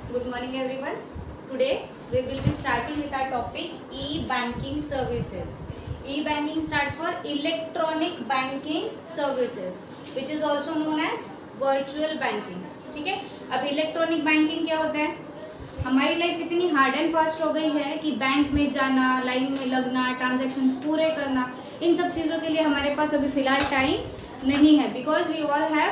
Good morning everyone. Today we will be starting with our topic e-banking services. E-banking stands for electronic banking services which is also known as virtual banking. ठीक है, अब electronic banking क्या होता है? हमारी life इतनी hard and fast हो गई है कि बैंक में जाना, लाइन में लगना, ट्रांजैक्शंस पूरे करना, इन सब चीज़ों के लिए हमारे पास अभी फ़िलहाल टाइम नहीं है because we all have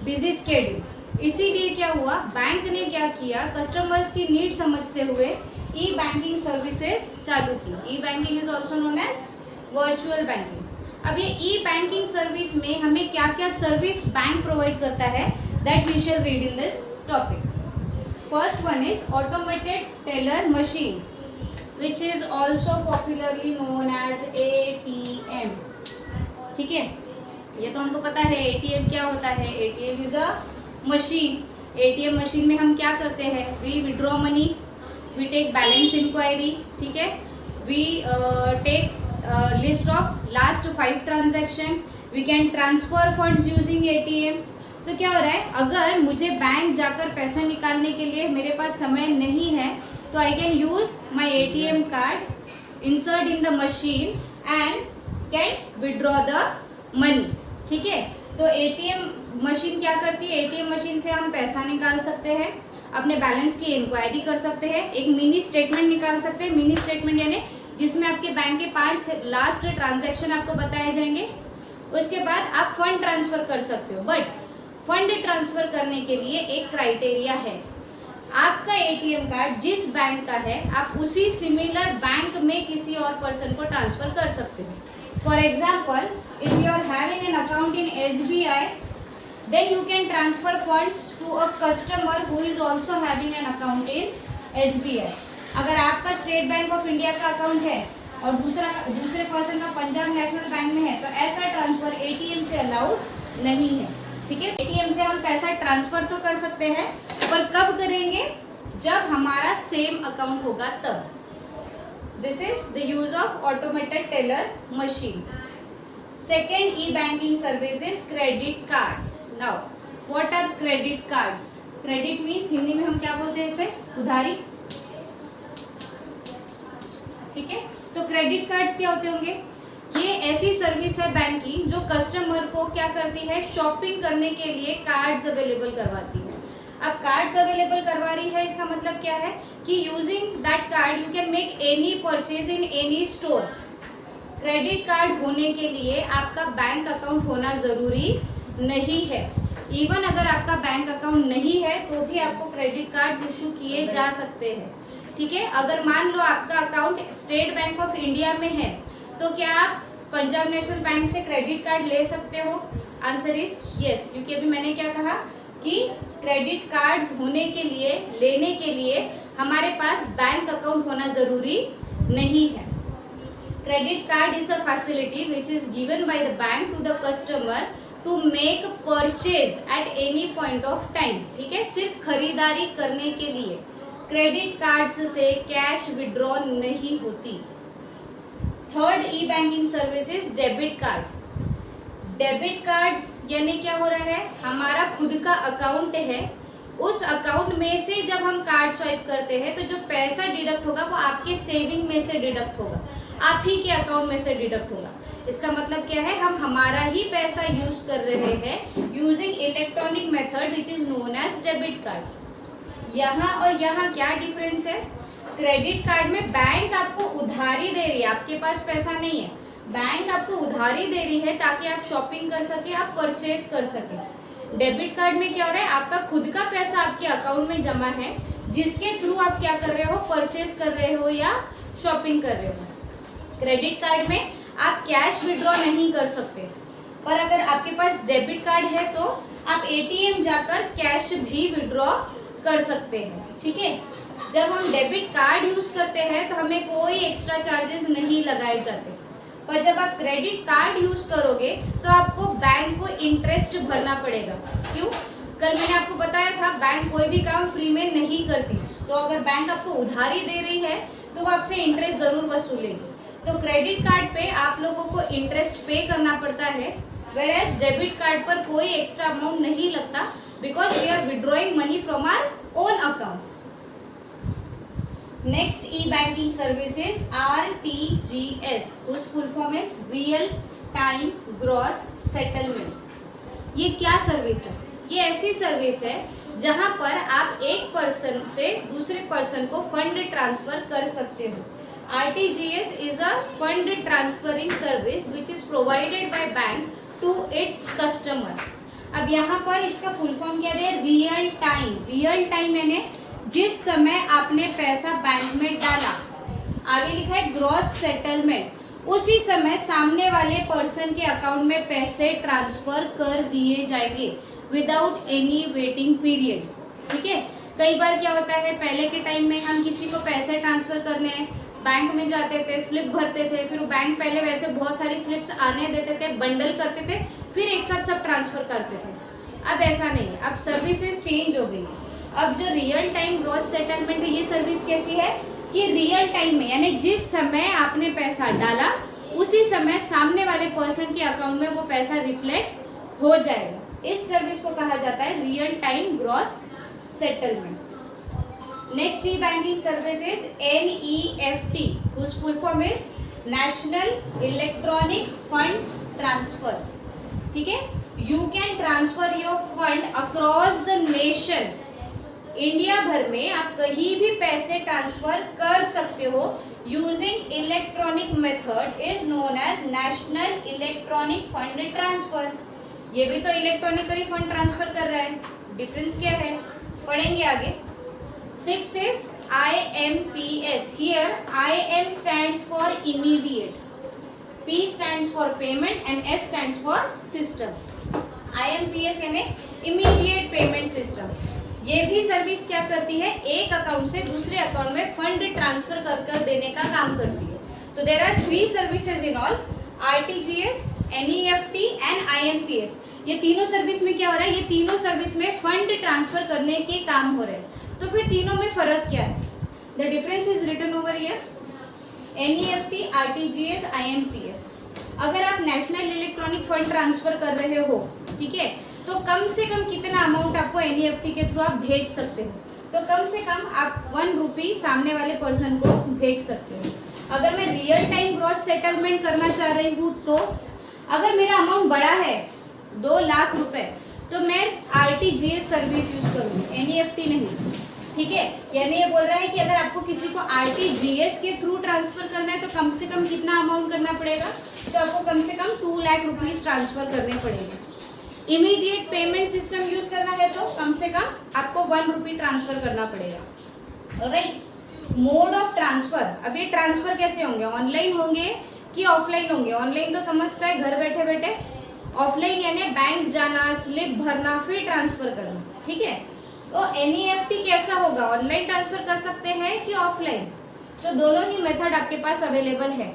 busy schedule. इसीलिए क्या हुआ, बैंक ने क्या किया, कस्टमर्स की नीड समझते हुए ई बैंकिंग सर्विसेज चालू की. E banking is also known as virtual banking. अब ये ई बैंकिंग सर्विस में हमें क्या क्या सर्विस बैंक प्रोवाइड करता है, that we shall read in this topic. First one is automated teller machine which is also popularly known as ATM. ठीक है, ये तो हमको पता है ATM क्या होता है. ATM is a machine. ATM machine में हम क्या करते हैं, we withdraw money, we take balance inquiry. ठीक है, we take list of last 5 transaction, we can transfer funds using ATM. तो क्या हो रहा है, अगर मुझे बैंक जाकर पैसा निकालने के लिए मेरे पास समय नहीं है तो I can use my ATM card, insert in the machine and can withdraw the money. ठीक है, तो ATM मशीन क्या करती है, ATM मशीन से हम पैसा निकाल सकते हैं, अपने बैलेंस की इंक्वायरी कर सकते हैं, एक मिनी स्टेटमेंट निकाल सकते हैं. मिनी स्टेटमेंट यानी जिसमें आपके बैंक के 5 लास्ट ट्रांजैक्शन आपको बताए जाएंगे. उसके बाद आप फंड ट्रांसफर कर सकते हो. बट फंड ट्रांसफर करने के लिए एक क्राइटेरिया है, आपका ATM कार्ड जिस बैंक का है आप उसी सिमिलर बैंक में किसी और पर्सन को ट्रांसफर कर सकते हो. For example, if you are having an account in SBI, then you can transfer funds to a customer who is also having an account in SBI. अगर आपका स्टेट बैंक ऑफ इंडिया का account है और दूसरे person का Punjab national bank में है तो ऐसा ट्रांसफर ATM से अलाउड नहीं है. ठीक है, ATM से हम पैसा ट्रांसफर तो कर सकते हैं पर कब करेंगे, जब हमारा सेम अकाउंट होगा तब. This is the use of automated teller machine. Second e-banking service is credit cards. Now, what are credit cards? Credit means Hindi में हम क्या बोलते हैं इसे, उधारी. ठीक है, तो क्रेडिट कार्ड्स क्या होते होंगे, ये ऐसी सर्विस है बैंक की जो कस्टमर को क्या करती है, शॉपिंग करने के लिए कार्ड्स अवेलेबल करवाती है. अब कार्ड्स अवेलेबल करवा रही है, इसका मतलब क्या है कि using that card you can make any purchase in any store. Credit card होने के लिए आपका बैंक अकाउंट होना ज़रूरी नहीं है. इवन अगर आपका बैंक अकाउंट नहीं है तो भी आपको क्रेडिट कार्ड्स इशू किए जा सकते हैं. ठीक है, अगर मान लो आपका account state bank of India में है तो क्या आप पंजाब नेशनल बैंक से क्रेडिट कार्ड ले सकते हो? आंसर इज यस, क्योंकि अभी मैंने क्या कहा कि क्रेडिट कार्ड्स होने के लिए, लेने के लिए हमारे पास बैंक अकाउंट होना ज़रूरी नहीं है. Credit card is a facility which is given by the bank to the customer to make purchase at any point of time. ठीक है, सिर्फ खरीदारी करने के लिए. क्रेडिट कार्ड्स से कैश विड्रॉ नहीं होती. Third E banking service is debit card. Debit cards यानी क्या हो रहा है, हमारा खुद का अकाउंट है, उस अकाउंट में से जब हम कार्ड स्वाइप करते हैं तो जो पैसा डिडक्ट होगा वो आपके सेविंग में से डिडक्ट होगा, आप ही के अकाउंट में से डिडक्ट होगा. इसका मतलब क्या है, हम हमारा ही पैसा यूज कर रहे हैं using electronic method which is known as debit card. यहाँ और यहाँ क्या डिफरेंस है, क्रेडिट कार्ड में बैंक आपको उधारी दे रही है, आपके पास पैसा नहीं है, बैंक आपको उधारी दे रही है ताकि आप शॉपिंग कर सके, आप परचेज कर सके. डेबिट कार्ड में क्या हो रहा है, आपका खुद का पैसा आपके अकाउंट में जमा है जिसके थ्रू आप क्या कर रहे हो, परचेज कर रहे हो या शॉपिंग कर रहे हो. क्रेडिट कार्ड में आप कैश विड्रॉ नहीं कर सकते, पर अगर आपके पास डेबिट कार्ड है तो आप ATM जाकर कैश भी विड्रॉ कर सकते हैं. ठीक है, जब हम डेबिट कार्ड यूज करते हैं तो हमें कोई एक्स्ट्रा चार्जेस नहीं लगाए जाते, पर जब आप क्रेडिट कार्ड यूज करोगे तो आपको बैंक को इंटरेस्ट भरना पड़ेगा. क्यों, कल मैंने आपको बताया था बैंक कोई भी काम फ्री में नहीं करती. तो अगर बैंक आपको उधारी दे रही है तो वो आपसे इंटरेस्ट जरूर वसूलेंगे. तो क्रेडिट कार्ड पे आप लोगों को इंटरेस्ट पे करना पड़ता है, वेयर एज डेबिट कार्ड पर कोई एक्स्ट्रा अमाउंट नहीं लगता because we are withdrawing money from our own account. Next e-banking service is RTGS, whose full form is Real Time Gross Settlement. ये क्या सर्विस है? ये ऐसी सर्विस है जहां पर आप एक पर्सन से दूसरे पर्सन को फंड ट्रांसफर कर सकते हो. RTGS is a fund transferring service which is provided by bank to its customer. अब यहाँ पर इसका फुल फॉर्म क्या है? Real time. रियल टाइम यानी जिस समय आपने पैसा बैंक में डाला, आगे लिखा है ग्रॉस सेटलमेंट, उसी समय सामने वाले पर्सन के अकाउंट में पैसे ट्रांसफर कर दिए जाएंगे विदाउट एनी वेटिंग पीरियड. ठीक है. कई बार क्या होता है, पहले के टाइम में हम किसी को पैसे ट्रांसफर करने बैंक में जाते थे, स्लिप भरते थे, फिर बैंक पहले वैसे बहुत सारी स्लिप्स आने देते थे, बंडल करते थे, फिर एक साथ सब ट्रांसफर करते थे. अब ऐसा नहीं है, अब सर्विसेज चेंज हो गई. अब जो रियल टाइम ग्रॉस सेटलमेंट है, ये सर्विस कैसी है कि रियल टाइम में यानी जिस समय आपने पैसा डाला उसी समय सामने वाले पर्सन के अकाउंट में वो पैसा रिफ्लेक्ट हो जाएगा. इस सर्विस को कहा जाता है real time gross settlement. Next E banking service is NEFT, whose full form is national electronic fund transfer. ठीक है. You can transfer your fund across the nation. India भर में आप कहीं भी पैसे ट्रांसफर कर सकते हो using electronic method is known as national electronic fund transfer. ये भी तो इलेक्ट्रॉनिकली फंड ट्रांसफर कर रहा है. डिफरेंस क्या है पढ़ेंगे आगे. Sixth is IMPS. Here IM stands for immediate, P stands for payment and S stands for system. IMPS यानी immediate payment system. ये भी सर्विस क्या करती है, एक अकाउंट से दूसरे अकाउंट में फंड ट्रांसफर कर देने का काम करती है. तो there are 3 services in all, RTGS, NEFT and IMPS. ये तीनों सर्विस में क्या हो रहा है, ये तीनों सर्विस में फंड ट्रांसफर करने के काम हो रहे हैं. तो फिर तीनों में फर्क क्या है? The difference is written over here. NEFT, RTGS, IMPS. अगर आप नेशनल इलेक्ट्रॉनिक फंड ट्रांसफर कर रहे हो, ठीक है, तो कम से कम कितना अमाउंट आपको NEFT के थ्रू आप भेज सकते हो. तो कम से कम आप 1 रुपी सामने वाले पर्सन को भेज सकते हो. अगर मैं रियल टाइम ग्रॉस सेटलमेंट करना चाह रही हूँ, तो अगर मेरा अमाउंट बड़ा है 2 लाख रुपए, तो मैं RTGS सर्विस यूज करूँगी, NEFT नहीं. ठीक है. यानी ये बोल रहा है कि अगर आपको किसी को RTGS के थ्रू ट्रांसफर करना है तो कम से कम कितना अमाउंट करना पड़ेगा, तो आपको कम से कम 2 लाख रुपीज ट्रांसफर करने पड़ेंगे. इमीडिएट पेमेंट सिस्टम यूज करना है तो कम से कम आपको 1 रुपी ट्रांसफर करना पड़ेगा. ऑलराइट. Mode of transfer. अब ये ट्रांसफर कैसे होंगे, ऑनलाइन होंगे कि ऑफलाइन होंगे? ऑनलाइन तो समझता है घर बैठे बैठे. ऑफलाइन यानी बैंक जाना, स्लिप भरना, फिर ट्रांसफर करना. ठीक है. तो NEFT कैसा होगा, ऑनलाइन ट्रांसफर कर सकते हैं कि ऑफलाइन? तो दोनों ही मेथड आपके पास अवेलेबल है.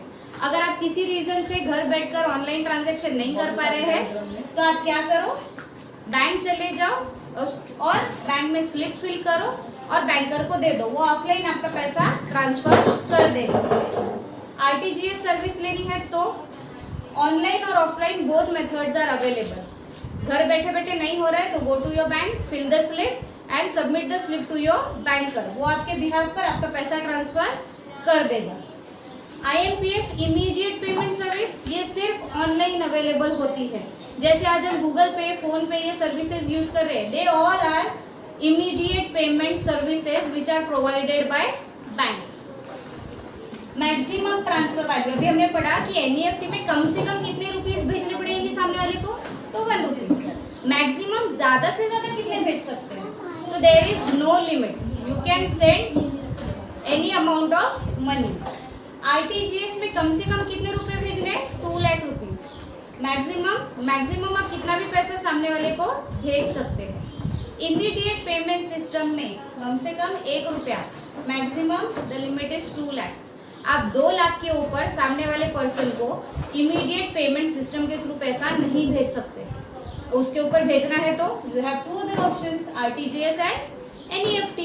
अगर आप किसी रीजन से घर बैठकर ऑनलाइन ट्रांजैक्शन नहीं कर पा रहे हैं, तो आप क्या करो, बैंक चले जाओ और बैंक में स्लिप फिल करो और बैंकर को दे दो, वो ऑफलाइन आपका पैसा ट्रांसफर कर देगा. RTGS सर्विस लेनी है तो ऑनलाइन और offline both methods are available. घर बैठे बैठे नहीं हो रहा है तो go to your bank, fill the slip and submit the slip to your banker. वो आपके बिहाफ पर आपका पैसा ट्रांसफर कर देगा. IMPS इमीडिएट पेमेंट सर्विस, ये सिर्फ ऑनलाइन अवेलेबल होती है. जैसे आज हम गूगल पे, फोन पे ये सर्विसेज यूज कर रहे हैं, they all are immediate payment services which are provided by bank. Maximum transfer value अभी हमने पढ़ा कि NEFT में कम से कम कितने रुपीस भेजने पड़ेंगे सामने वाले को, तो 1 रुपीज. मैक्सिमम ज्यादा से ज्यादा कितने भेज सकते हैं, तो there is no limit, you can send any amount of money. RTGS में कम से कम कितने रुपए भेजने हैं, 2 लाख रुपीज. मैक्सिमम आप कितना भी पैसा सामने वाले को भेज सकते हैं. इमीडिएट पेमेंट सिस्टम में कम से कम 1 रुपया, maximum the limit is 2 lakh. आप 2 लाख के ऊपर सामने वाले पर्सन को इमीडिएट पेमेंट सिस्टम के थ्रू पैसा नहीं भेज सकते. उसके ऊपर भेजना है तो you have 2 other options, RTGS and NEFT.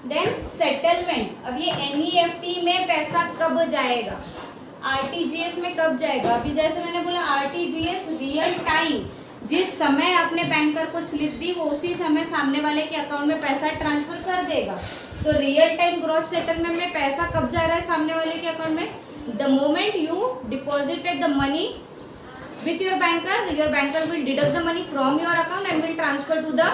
Then settlement. अब ये NEFT में पैसा कब जाएगा, RTGS में कब जाएगा? अभी जैसे मैंने बोला RTGS रियल टाइम, जिस समय आपने बैंकर को स्लिप दी वो उसी समय सामने वाले के अकाउंट में पैसा ट्रांसफर कर देगा। तो रियल टाइम ग्रॉस सेटलमेंट में पैसा कब जा रहा है सामने वाले के अकाउंट में? The moment you deposited the money with your banker will deduct the money from your account and will transfer to the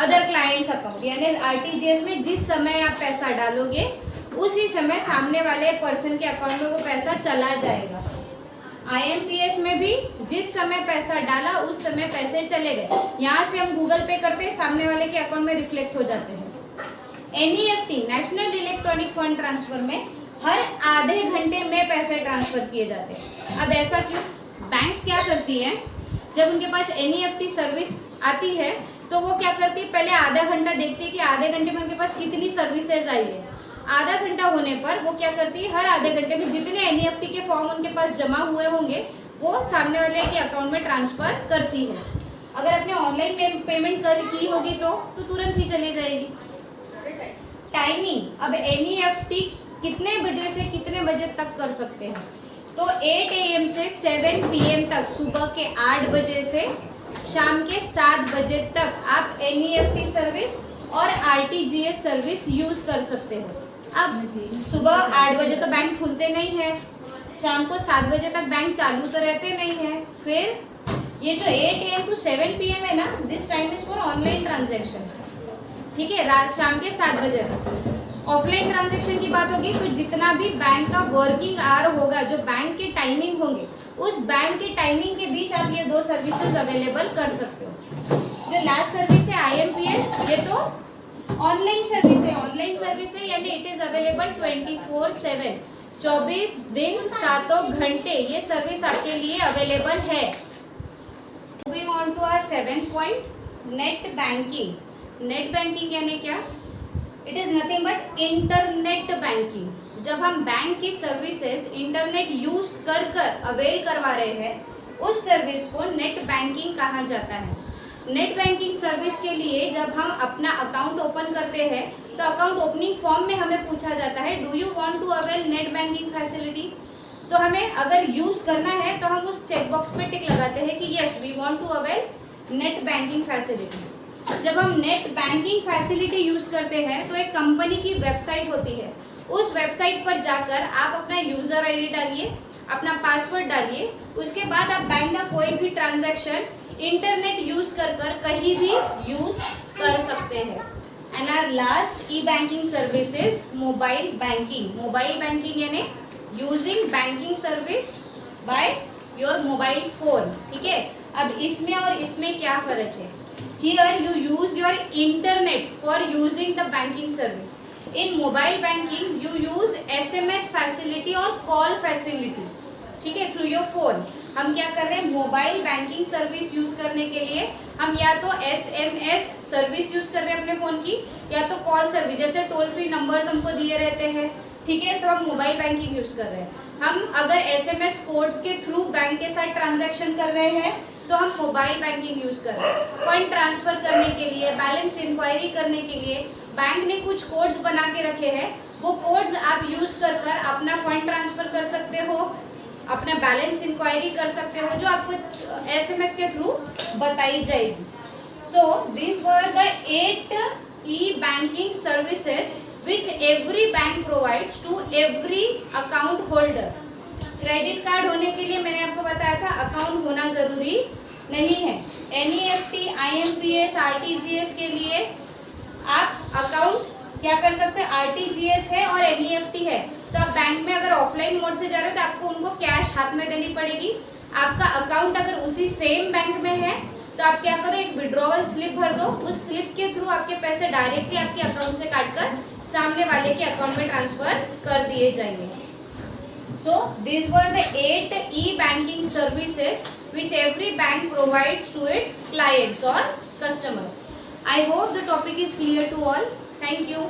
other client's account। यानी RTGS में जिस समय आप पैसा डालोगे उसी समय सामने वाले पर्सन के अकाउंट में वो पैसा चला जाएगा। IMPS में भी जिस समय पैसा डाला उस समय पैसे चले गए। यहाँ से हम गूगल पे करते हैं, सामने वाले के अकाउंट में रिफ्लेक्ट हो जाते हैं। NEFT national electronic fund transfer में हर आधे घंटे में पैसे ट्रांसफर किए जाते हैं। अब ऐसा क्यों? बैंक क्या करती है, जब उनके पास NEFT सर्विस आती है तो वो क्या करती है, पहले आधा घंटा देखती है कि आधे घंटे में उनके पास कितनी सर्विसेज आई है। आधा घंटा होने पर वो क्या करती है, हर आधे घंटे में जितने NEFT के फॉर्म उनके पास जमा हुए होंगे वो सामने वाले के अकाउंट में ट्रांसफर करती है। अगर आपने ऑनलाइन पेमेंट की होगी तो तुरंत ही चली जाएगी। टाइमिंग, अब NEFT कितने बजे से कितने बजे तक कर सकते हैं? तो 8 AM से 7 PM तक, सुबह के 8 बजे से शाम के 7 बजे तक आप NEFT सर्विस और RTGS सर्विस यूज कर सकते हो। अब सुबह 8 बजे तो बैंक खुलते नहीं है, शाम को 7 बजे तक बैंक चालू तो रहते नहीं है। फिर ये जो 8 AM to 7 PM है ना, this time is for online transaction. ठीक है, रात शाम के 7 बजे तक। ऑफलाइन ट्रांजैक्शन की बात होगी तो जितना भी बैंक का वर्किंग आवर होगा, जो बैंक के टाइमिंग होंगे, उस बैंक के टाइमिंग के बीच आप ये दो सर्विसेज अवेलेबल कर सकते हो। जो लास्ट सर्विस है IMPS, ये तो ऑनलाइन सर्विस है। ऑनलाइन सर्विस है यानी इट इज अवेलेबल 24/7, 24 दिन 7 घंटे ये सर्विस आपके लिए अवेलेबल है। Moving on to our 7th point, net banking. Net banking यानी क्या? It is nothing but internet banking. जब हम बैंक की सर्विसेज इंटरनेट यूज कर अवेल करवा रहे हैं उस सर्विस को नेट बैंकिंग कहा जाता है। नेट बैंकिंग सर्विस के लिए जब हम अपना अकाउंट ओपन करते हैं तो अकाउंट ओपनिंग फॉर्म में हमें पूछा जाता है do you want to avail net banking facility. तो हमें अगर यूज करना है तो हम उस चेकबॉक्स पे टिक लगाते हैं कि yes we want to avail net banking facility. जब हम नेट बैंकिंग फैसिलिटी यूज करते हैं तो एक कंपनी की वेबसाइट होती है, उस वेबसाइट पर जाकर आप अपना यूजर ID डालिए, अपना पासवर्ड डालिए, उसके बाद आप बैंक का कोई भी ट्रांजैक्शन इंटरनेट यूज कर कहीं भी यूज कर सकते हैं। And our last E banking service is mobile banking. Mobile banking यानी using banking service by your mobile phone. ठीक है, अब इसमें और इसमें क्या फर्क है? Here you use your internet for using the banking service. In mobile banking you use SMS facility और call facility. ठीक है, through your phone। हम क्या कर रहे हैं, मोबाइल बैंकिंग सर्विस यूज करने के लिए हम या तो SMS सर्विस यूज कर रहे हैं अपने फोन की, या तो कॉल सर्विस, जैसे टोल फ्री नंबर्स हमको दिए रहते हैं। ठीक है, तो हम मोबाइल बैंकिंग यूज कर रहे हैं। हम अगर SMS कोड्स के थ्रू बैंक के साथ ट्रांजैक्शन कर रहे हैं तो हम मोबाइल बैंकिंग यूज कर रहे हैं। फंड ट्रांसफर करने के लिए, बैलेंस इंक्वायरी करने के लिए बैंक ने कुछ कोड्स बना के रखे हैं, वो कोड्स आप यूज कर अपना फंड ट्रांसफर कर सकते हो, अपना बैलेंस इंक्वायरी कर सकते हो, जो आपको SMS के थ्रू बताई जाएगी। So this were the 8 e-banking services which every bank provides to every account holder। Credit card होने के लिए मैंने आपको बताया था अकाउंट होना जरूरी नहीं है। NEFT, IMPS, RTGS के लिए आप अकाउंट क्या कर सकते हैं, RTGS है और NEFT है तो आप बैंक में अगर ऑफलाइन मोड से जा रहे हो तो आपको उनको कैश हाथ में देनी पड़ेगी। आपका अकाउंट अगर उसी सेम बैंक में है तो आप क्या करो, एक विड्रॉवल स्लिप भर दो, उस स्लिप के थ्रू आपके पैसे डायरेक्टली आपके अकाउंट से काटकर सामने वाले के अकाउंट में ट्रांसफर कर दिए जाएंगे। So these were the 8 e-banking services which every bank provides to its clients or customers. I hope the topic is clear to all. Thank you.